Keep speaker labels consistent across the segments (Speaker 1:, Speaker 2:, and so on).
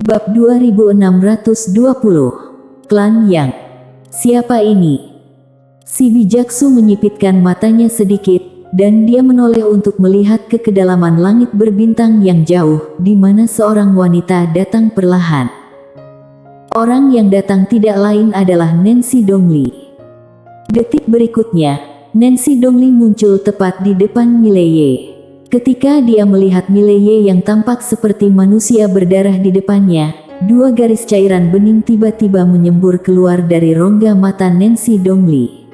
Speaker 1: Bab 2620. Klan Yang. Siapa ini? Si bijaksu menyipitkan matanya sedikit, dan dia menoleh untuk melihat ke kedalaman langit berbintang yang jauh, di mana seorang wanita datang perlahan. Orang yang datang tidak lain adalah Nancy Dongli. Detik berikutnya, Nancy Dongli muncul tepat di depan Mileye. Ketika dia melihat Mileye yang tampak seperti manusia berdarah di depannya, dua garis cairan bening tiba-tiba menyembur keluar dari rongga mata Nancy Dongli.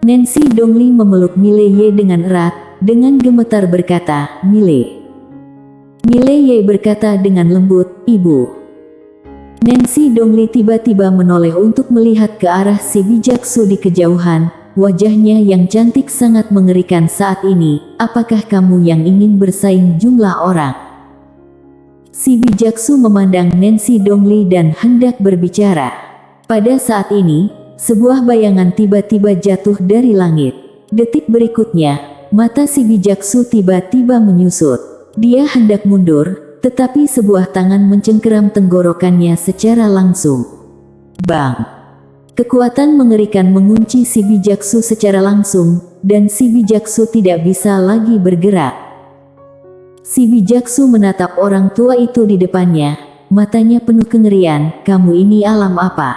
Speaker 1: Nancy Dongli memeluk Mileye dengan erat, dengan gemetar berkata, "Mile." Mileye berkata dengan lembut, "Ibu." Nancy Dongli tiba-tiba menoleh untuk melihat ke arah si bijaksu di kejauhan. Wajahnya yang cantik sangat mengerikan saat ini. "Apakah kamu yang ingin bersaing jumlah orang?" Si bijaksu memandang Nancy Dongli dan hendak berbicara. Pada saat ini, sebuah bayangan tiba-tiba jatuh dari langit. Detik berikutnya, mata si bijaksu tiba-tiba menyusut. Dia hendak mundur, tetapi sebuah tangan mencengkeram tenggorokannya secara langsung. Bang! Kekuatan mengerikan mengunci si bijaksu secara langsung, dan si bijaksu tidak bisa lagi bergerak. Si bijaksu menatap orang tua itu di depannya, matanya penuh kengerian. "Kamu ini alam apa?"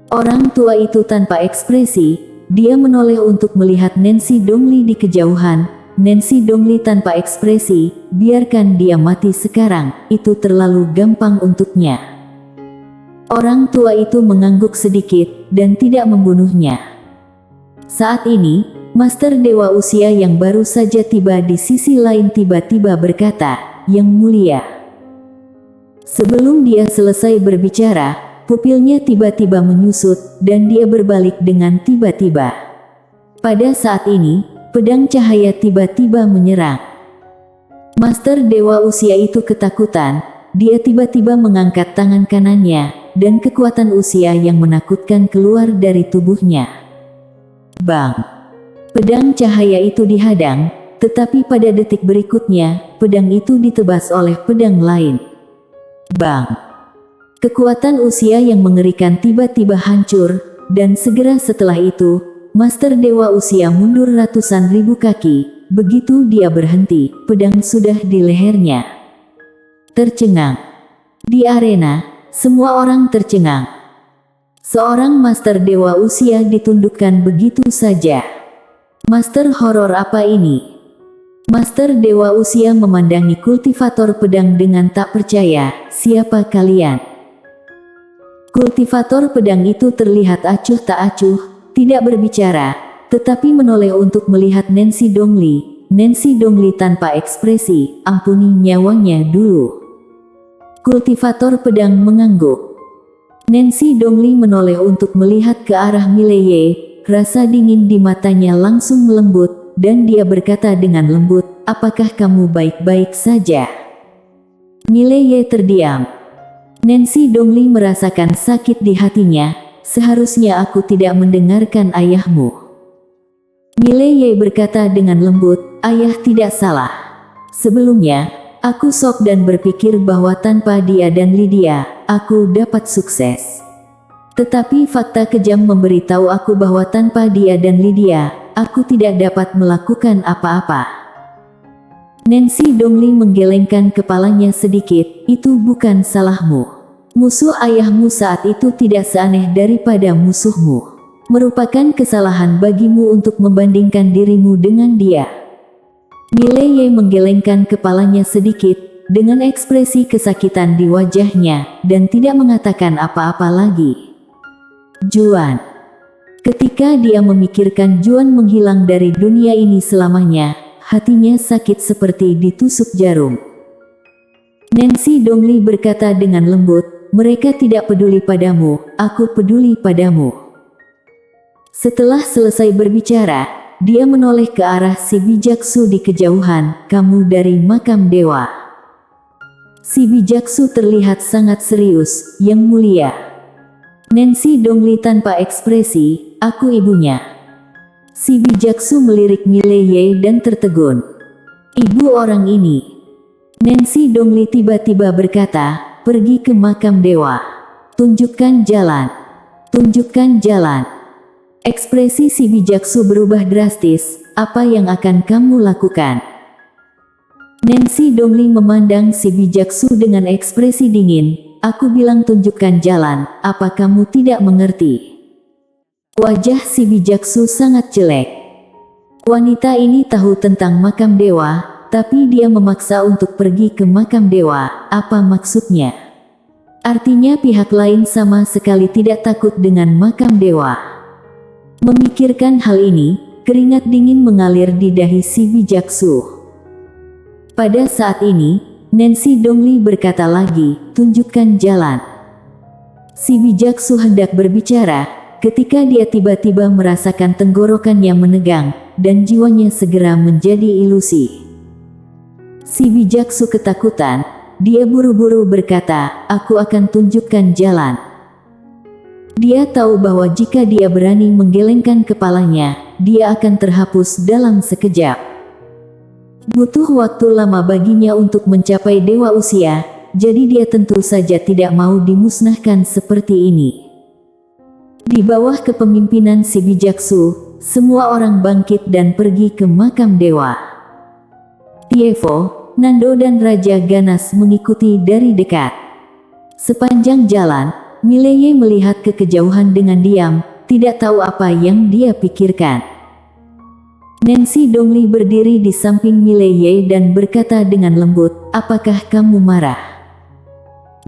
Speaker 1: Orang tua itu tanpa ekspresi, dia menoleh untuk melihat Nancy Dongli di kejauhan. Nancy Dongli tanpa ekspresi, "Biarkan dia mati sekarang, itu terlalu gampang untuknya." Orang tua itu mengangguk sedikit, dan tidak membunuhnya. Saat ini, Master Dewa Usia yang baru saja tiba di sisi lain tiba-tiba berkata, "Yang mulia." Sebelum dia selesai berbicara, pupilnya tiba-tiba menyusut, dan dia berbalik dengan tiba-tiba. Pada saat ini, pedang cahaya tiba-tiba menyerang. Master Dewa Usia itu ketakutan, dia tiba-tiba mengangkat tangan kanannya, dan kekuatan usia yang menakutkan keluar dari tubuhnya. Bang! Pedang cahaya itu dihadang, tetapi pada detik berikutnya, pedang itu ditebas oleh pedang lain. Bang! Kekuatan usia yang mengerikan tiba-tiba hancur, dan segera setelah itu, Master Dewa Usia mundur ratusan ribu kaki. Begitu dia berhenti, pedang sudah di lehernya. Tercengang. Di arena, semua orang tercengang. Seorang Master Dewa Usia ditundukkan begitu saja. Master horor apa ini? Master Dewa Usia memandangi kultivator pedang dengan tak percaya. "Siapa kalian?" Kultivator pedang itu terlihat acuh tak acuh, tidak berbicara, tetapi menoleh untuk melihat Nancy Dongli. Nancy Dongli tanpa ekspresi, "Ampuni nyawanya dulu." Kultivator pedang mengangguk. Nancy Dongli menoleh untuk melihat ke arah Mileye, rasa dingin di matanya langsung melembut, dan dia berkata dengan lembut, "Apakah kamu baik-baik saja?" Mileye terdiam. Nancy Dongli merasakan sakit di hatinya. "Seharusnya aku tidak mendengarkan ayahmu." Mileye berkata dengan lembut, "Ayah tidak salah. Sebelumnya, aku shock dan berpikir bahwa tanpa dia dan Lydia, aku dapat sukses. Tetapi fakta kejam memberitahu aku bahwa tanpa dia dan Lydia, aku tidak dapat melakukan apa-apa." Nancy Dongli menggelengkan kepalanya sedikit. "Itu bukan salahmu. Musuh ayahmu saat itu tidak seaneh daripada musuhmu. Merupakan kesalahan bagimu untuk membandingkan dirimu dengan dia." Mileye menggelengkan kepalanya sedikit, dengan ekspresi kesakitan di wajahnya, dan tidak mengatakan apa-apa lagi. Juan. Ketika dia memikirkan Juan menghilang dari dunia ini selamanya, hatinya sakit seperti ditusuk jarum. Nancy Dongli berkata dengan lembut, "Mereka tidak peduli padamu, aku peduli padamu." Setelah selesai berbicara, dia menoleh ke arah si bijaksu di kejauhan. "Kamu dari makam dewa." Si bijaksu terlihat sangat serius, "Yang mulia." Nancy Dongli tanpa ekspresi, "Aku ibunya." Si bijaksu melirik Mileye dan tertegun. "Ibu orang ini?" Nancy Dongli tiba-tiba berkata, pergi ke makam dewa. Tunjukkan jalan. Tunjukkan jalan. Ekspresi si bijaksu berubah drastis. Apa yang akan kamu lakukan? Nancy Dongli memandang si bijaksu dengan ekspresi dingin. Aku bilang tunjukkan jalan, apa kamu tidak mengerti? Wajah si bijaksu sangat jelek. Wanita ini tahu tentang makam dewa, tapi dia memaksa untuk pergi ke makam dewa. Apa maksudnya? Artinya pihak lain sama sekali tidak takut dengan makam dewa. Memikirkan hal ini, keringat dingin mengalir di dahi si bijaksu. Pada saat ini, Nancy Dongli berkata lagi, tunjukkan jalan. Si bijaksu hendak berbicara, ketika dia tiba-tiba merasakan tenggorokannya menegang, dan jiwanya segera menjadi ilusi. Si bijaksu ketakutan, dia buru-buru berkata, aku akan tunjukkan jalan. Dia tahu bahwa jika dia berani menggelengkan kepalanya, dia akan terhapus dalam sekejap. Butuh waktu lama baginya untuk mencapai dewa usia, jadi dia tentu saja tidak mau dimusnahkan seperti ini. Di bawah kepemimpinan si bijaksu, semua orang bangkit dan pergi ke makam dewa. Tiefo, Nando dan Raja Ganas mengikuti dari dekat. Sepanjang jalan, Mileye melihat ke kejauhan dengan diam, tidak tahu apa yang dia pikirkan. Nancy Dongli berdiri di samping Mileye dan berkata dengan lembut, apakah kamu marah?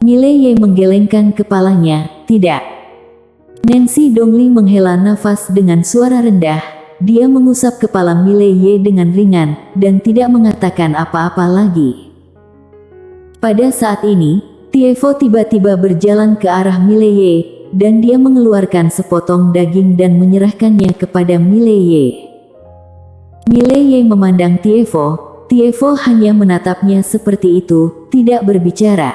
Speaker 1: Mileye menggelengkan kepalanya, tidak. Nancy Dongli menghela nafas dengan suara rendah. Dia mengusap kepala Mileye dengan ringan, dan tidak mengatakan apa-apa lagi. Pada saat ini, Tiefo tiba-tiba berjalan ke arah Mileye, dan dia mengeluarkan sepotong daging dan menyerahkannya kepada Mileye. Mileye memandang Tiefo, Tiefo hanya menatapnya seperti itu, tidak berbicara.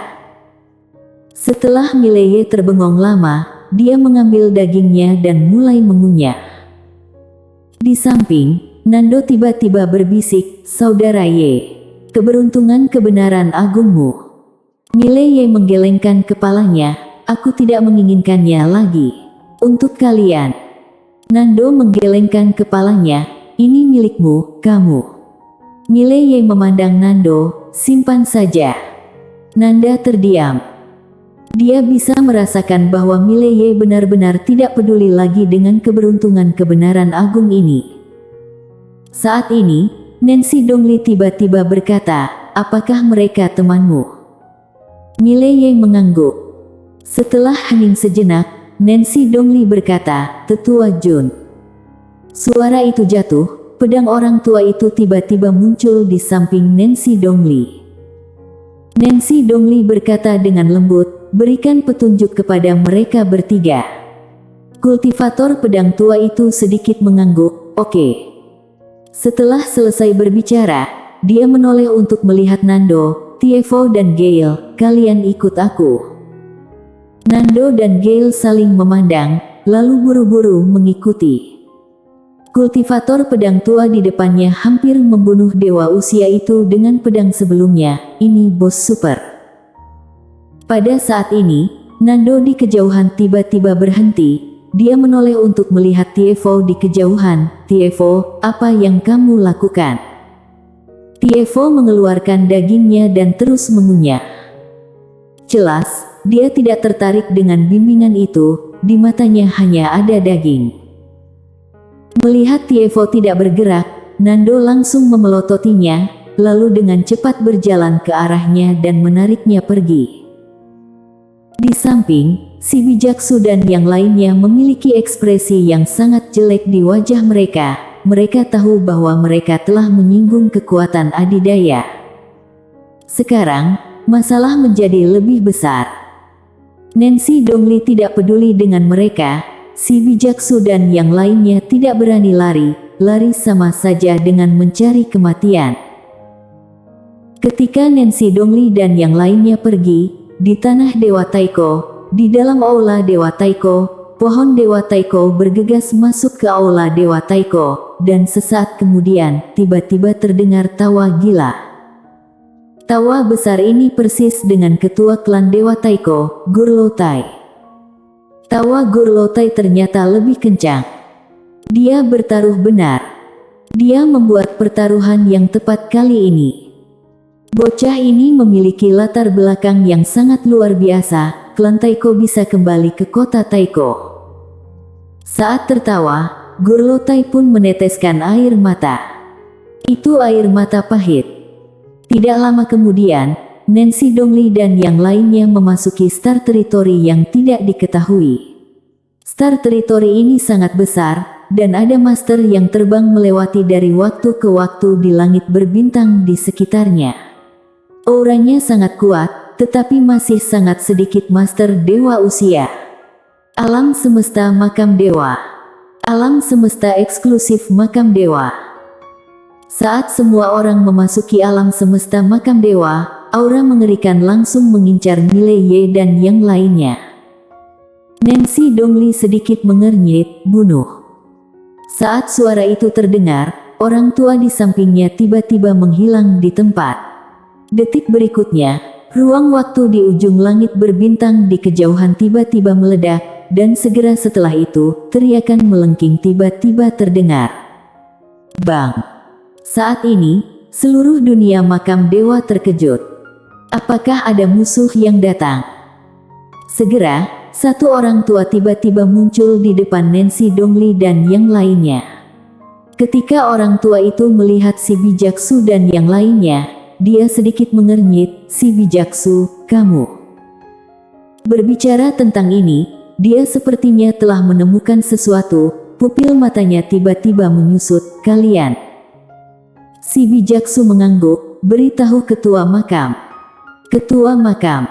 Speaker 1: Setelah Mileye terbengong lama, dia mengambil dagingnya dan mulai mengunyah. Di samping, Nando tiba-tiba berbisik, saudara Ye. Keberuntungan kebenaran agungmu. Mileye menggelengkan kepalanya, aku tidak menginginkannya lagi. Untuk kalian. Nando menggelengkan kepalanya, ini milikmu, kamu. Mileye memandang Nando, simpan saja. Nanda terdiam. Dia bisa merasakan bahwa Mileye benar-benar tidak peduli lagi dengan keberuntungan kebenaran agung ini. Saat ini, Nancy Dongli tiba-tiba berkata, apakah mereka temanmu? Mileye mengangguk. Setelah hening sejenak, Nancy Dongli berkata, Tetua Jun. Suara itu jatuh, pedang orang tua itu tiba-tiba muncul di samping Nancy Dongli. Nancy Dongli berkata dengan lembut, berikan petunjuk kepada mereka bertiga. Kultivator pedang tua itu sedikit mengangguk, oke. Setelah selesai berbicara, dia menoleh untuk melihat Nando, Tiefo dan Gale, kalian ikut aku. Nando dan Gale saling memandang, lalu buru-buru mengikuti. Kultivator pedang tua di depannya hampir membunuh dewa usia itu dengan pedang sebelumnya, ini bos super. Pada saat ini, Nando di kejauhan tiba-tiba berhenti, dia menoleh untuk melihat Tiefo di kejauhan. Tiefo, apa yang kamu lakukan? Tiefo mengeluarkan dagingnya dan terus mengunyah. Jelas, dia tidak tertarik dengan bimbingan itu, di matanya hanya ada daging. Melihat Tiefo tidak bergerak, Nando langsung memelototinya, lalu dengan cepat berjalan ke arahnya dan menariknya pergi. Di samping, si bijaksu dan yang lainnya memiliki ekspresi yang sangat jelek di wajah mereka. Mereka tahu bahwa mereka telah menyinggung kekuatan adidaya. Sekarang, masalah menjadi lebih besar. Nancy Dongli tidak peduli dengan mereka. Si bijaksu dan yang lainnya tidak berani lari sama saja dengan mencari kematian. Ketika Nancy Dongli dan yang lainnya pergi, di tanah Dewa Taiko, di dalam aula Dewa Taiko, pohon Dewa Taiko bergegas masuk ke aula Dewa Taiko, dan sesaat kemudian, tiba-tiba terdengar tawa gila. Tawa besar ini persis dengan ketua klan Dewa Taiko, Gurlotai. Tawa Gurlotai ternyata lebih kencang. Dia bertaruh benar. Dia membuat pertaruhan yang tepat kali ini. Bocah ini memiliki latar belakang yang sangat luar biasa. Klan Taiko bisa kembali ke kota Taiko. Saat tertawa, Gurlotai pun meneteskan air mata. Itu air mata pahit. Tidak lama kemudian, Nancy Dongli dan yang lainnya memasuki Star Territory yang tidak diketahui. Star Territory ini sangat besar, dan ada master yang terbang melewati dari waktu ke waktu di langit berbintang di sekitarnya. Auranya sangat kuat, tetapi masih sangat sedikit master dewa usia. Alam semesta makam dewa. Alam semesta eksklusif makam dewa. Saat semua orang memasuki alam semesta makam dewa, aura mengerikan langsung mengincar Mileye dan yang lainnya. Nancy Dongli sedikit mengernyit, bunuh. Saat suara itu terdengar, orang tua di sampingnya tiba-tiba menghilang di tempat. Detik berikutnya, ruang waktu di ujung langit berbintang di kejauhan tiba-tiba meledak, dan segera setelah itu, teriakan melengking tiba-tiba terdengar. Bang! Saat ini, seluruh dunia makam dewa terkejut. Apakah ada musuh yang datang? Segera, satu orang tua tiba-tiba muncul di depan Nancy Dongli dan yang lainnya. Ketika orang tua itu melihat si Bijaksu dan yang lainnya, dia sedikit mengernyit, "Si Bijaksu, kamu." Berbicara tentang ini, dia sepertinya telah menemukan sesuatu, pupil matanya tiba-tiba menyusut, "Kalian." Si Bijaksu mengangguk, beritahu ketua makam. Ketua makam.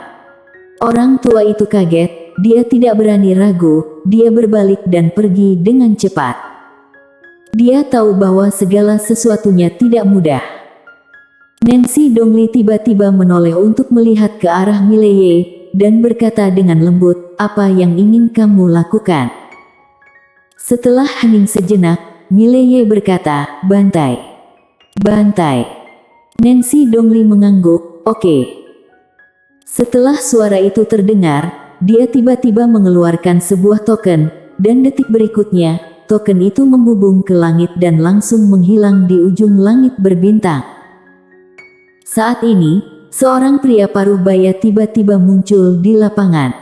Speaker 1: Orang tua itu kaget, dia tidak berani ragu, dia berbalik dan pergi dengan cepat. Dia tahu bahwa segala sesuatunya tidak mudah. Nancy Dongli tiba-tiba menoleh untuk melihat ke arah Mileye, dan berkata dengan lembut, "Apa yang ingin kamu lakukan?" Setelah hening sejenak, Mileye berkata, "Bantai. Bantai." Nancy Dongli mengangguk, "Oke." Setelah suara itu terdengar, dia tiba-tiba mengeluarkan sebuah token, dan detik berikutnya, token itu membubung ke langit dan langsung menghilang di ujung langit berbintang. Saat ini, seorang pria paruh baya tiba-tiba muncul di lapangan.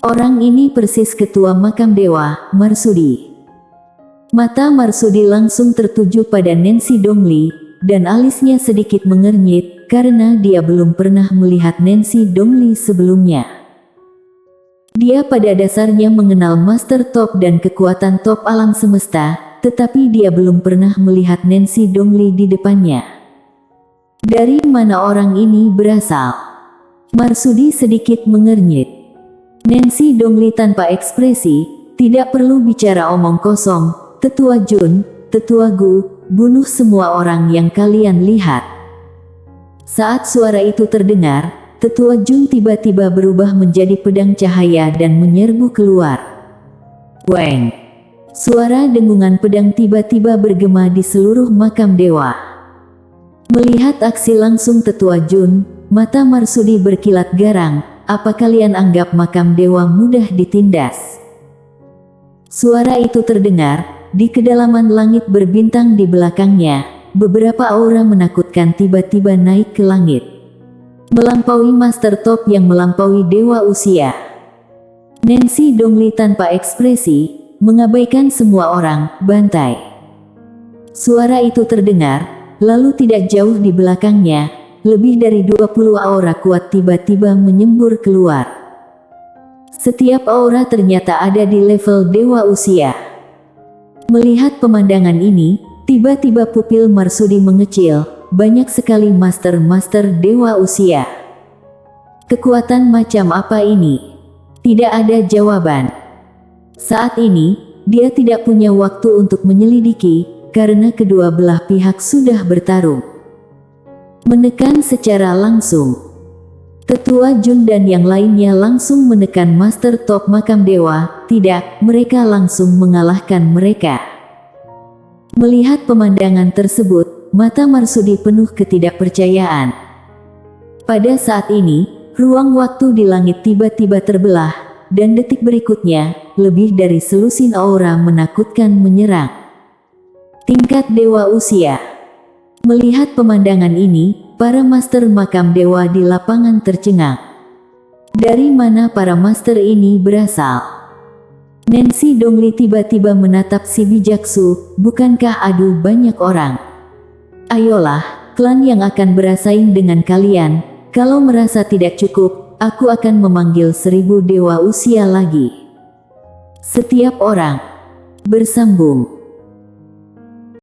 Speaker 1: Orang ini persis ketua makam dewa, Marsudi. Mata Marsudi langsung tertuju pada Nancy Dongli, dan alisnya sedikit mengernyit, karena dia belum pernah melihat Nancy Dongli sebelumnya. Dia pada dasarnya mengenal Master Top dan kekuatan top alam semesta, tetapi dia belum pernah melihat Nancy Dongli di depannya. Dari mana orang ini berasal? Marsudi sedikit mengernyit. Nancy Dongli tanpa ekspresi, tidak perlu bicara omong kosong. "Tetua Jun, Tetua Gu, bunuh semua orang yang kalian lihat." Saat suara itu terdengar, Tetua Jun tiba-tiba berubah menjadi pedang cahaya dan menyerbu keluar. Weng! Suara dengungan pedang tiba-tiba bergema di seluruh makam dewa. Melihat aksi langsung Tetua Jun, mata Marsudi berkilat garang. "Apa kalian anggap makam dewa mudah ditindas?" Suara itu terdengar. Di kedalaman langit berbintang di belakangnya, beberapa aura menakutkan tiba-tiba naik ke langit. Melampaui Master Top yang melampaui dewa usia. Nancy Dongli tanpa ekspresi, mengabaikan semua orang, "Bantai." Suara itu terdengar, lalu tidak jauh di belakangnya, lebih dari 20 aura kuat tiba-tiba menyembur keluar. Setiap aura ternyata ada di level dewa usia. Melihat pemandangan ini, tiba-tiba pupil Marsudi mengecil, banyak sekali master-master dewa usia. Kekuatan macam apa ini? Tidak ada jawaban. Saat ini, dia tidak punya waktu untuk menyelidiki, karena kedua belah pihak sudah bertarung. Menekan secara langsung. Tetua Jun dan yang lainnya langsung menekan Master Top makam dewa, tidak, mereka langsung mengalahkan mereka. Melihat pemandangan tersebut, mata Marsudi penuh ketidakpercayaan. Pada saat ini, ruang waktu di langit tiba-tiba terbelah, dan detik berikutnya, lebih dari selusin aura menakutkan menyerang. Tingkat Dewa Usia. Melihat pemandangan ini, para master makam dewa di lapangan tercengang. Dari mana para master ini berasal? Nancy Dongli tiba-tiba menatap si Bijaksu, bukankah aduh banyak orang? Ayolah, klan yang akan bersaing dengan kalian, kalau merasa tidak cukup, aku akan memanggil 1000 dewa usia lagi. Setiap orang bersambung.